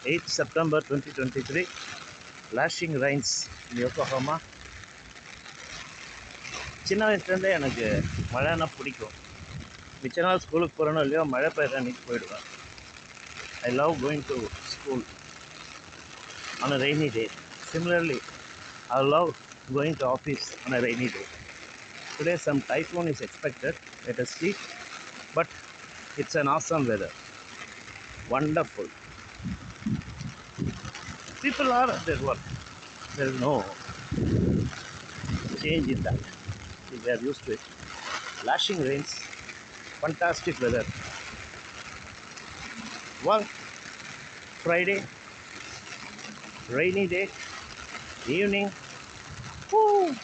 8th September 2023. Lashing rains in Yokohama. சின்ன வயசுலேருந்தே எனக்கு மழைன்னா பிடிக்கும். மிச்ச நாள் ஸ்கூலுக்கு போகிறேனோ இல்லையோ மழை பெய்கிற அன்றைக்கி போயிடுவேன். I love going to school on a rainy day. Similarly, I love going to office on a rainy day. Today some typhoon is expected. Let us see. But it's an awesome weather. Wonderful. People are at their work. There is no change in that. We are used to it. Lashing rains. Fantastic weather. One Friday, rainy day, evening. Woo!